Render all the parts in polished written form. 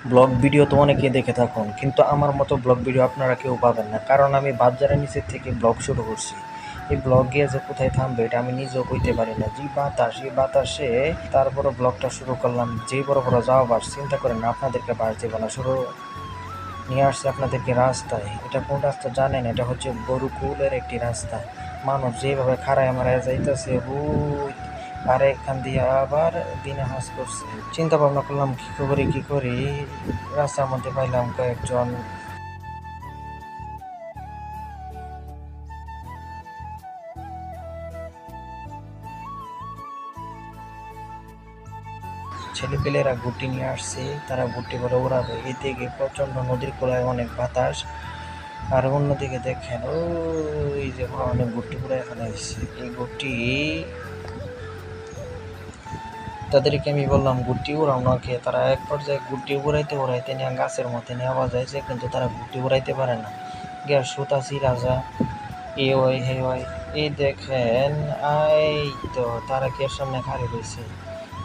Blog video তো অনেকে দেখে থাকুন, কিন্তু আমার মতো ব্লগ ভিডিও আপনারা কেউ পাবেন না, কারণ আমি বাজারের নিচের থেকে ব্লগ শুরু করছি। এই ব্লগ গিয়ে যে কোথায় থামবে এটা আমি নিজেও কইতে পারি না। যে বাতাস, এই বাতাসে তারপরে ব্লগটা শুরু করলাম। যেই বড় বড় যাওয়া বাস, চিন্তা করেন না আপনাদেরকে বাস দেবো না, শুরু নিয়ে আসছে আপনাদেরকে রাস্তায়। এটা কোন রাস্তা জানেন? এটা হচ্ছে বরুকুলের একটি রাস্তা। মানুষ যেভাবে খাড়ায় মারায় যাইতেছে ভূত, আর এখান দিয়ে আবার দিনে হাস করছে। চিন্তা ভাবনা করলাম কি করি, রাস্তার মধ্যে পাইলাম কয়েকজন ছেলেপেলেরা গুটি নিয়ে আসছে। তারা গুটি করে ওড়াবে। এদিকে প্রচণ্ড নদীর কোলায় অনেক বাতাস, আর অন্যদিকে দেখেন ওই যে অনেক গুটি উড়ায় ফেলাইছে। এই গুটি তাদেরকে আমি বললাম গুটি উড়াও না খেয়ে, তারা এক পর্যায়ে গুটি উড়াইতে নিয়ে গাছের মধ্যে নিয়ে আওয়াজ হয়েছে, কিন্তু তারা গুটি উড়াইতে পারে না। গ্যাস সুতাসি রাজা এ ওই হে ওই। এই দেখেন, এই তো তারা কি এর সামনে খাড়ি রয়েছে।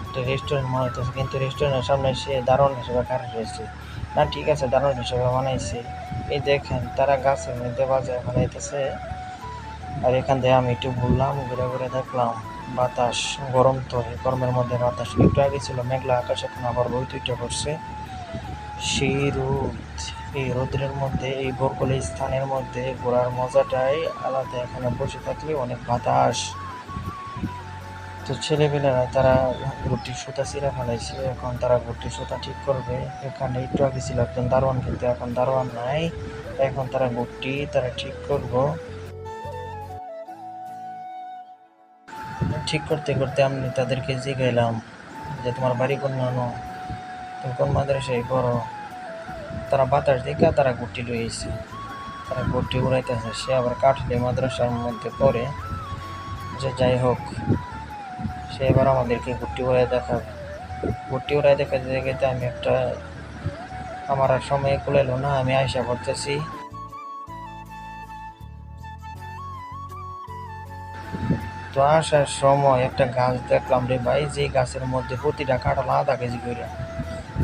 একটা রেস্টুরেন্ট মনে হইতেছে, কিন্তু রেস্টুরেন্টের সামনে সে দারোয়ান হিসেবে খাড়ি রয়েছে। না ঠিক আছে, দারোয়ান হিসেবে বানাইছে। এই দেখেন তারা গাছের মধ্যে বাজায় ফেলাইতেছে। আর এখান থেকে আমি একটু ঘুরলাম, ঘুরে ঘুরে দেখলাম বাতাস গরম, তো এই গরমের মধ্যে বাতাস। একটু আগে ছিল মেঘলা আকাশ, এখন আবার রোদ উঠে পড়ছে। সেই রোদ, এই রোদের মধ্যে এই বরকলি স্থানের মধ্যে ঘোরার মজাটাই আলাদা। এখানে বসে থাকলে অনেক বাতাস। তো ছেলেপেলেরা তারা গুটির সুতা ছিঁড়ে ফেলাইছে, এখন তারা গুটির সুতা ঠিক করবে। এখানে একটু আগে ছিল একজন দারোয়ান, কিন্তু এখন দারোয়ান নাই। এখন তারা গুটি তারা ঠিক করবো। ঠিক করতে করতে আমি তাদেরকে জিগাইলাম যে তোমার বাড়ি কোন নানো, তুমি কোন মাদ্রাসায় পড়ো। তারা বাতাস দেখা তারা গুটি লইছে, তারা গুটি উড়াইতেছে। সে আবার কাঠলি মাদ্রাসার মধ্যে পড়ে। যে যাই হোক, সে এবার আমাদেরকে গুটি উড়াই দেখাবে। গুটি উড়াই দেখাতে দেখাতে আমি একটা, আমার আর সময় কুলাইলো না, আমি আয়সা পড়তেছি। তো আসার সময় একটা গাছ দেখলাম রে ভাই, যে গাছের মধ্যে প্রতিটা কাঁঠাল আধা কেজি করে।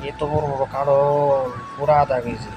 এত বড় বড় কাঁঠাল, পুরা আধা কেজি।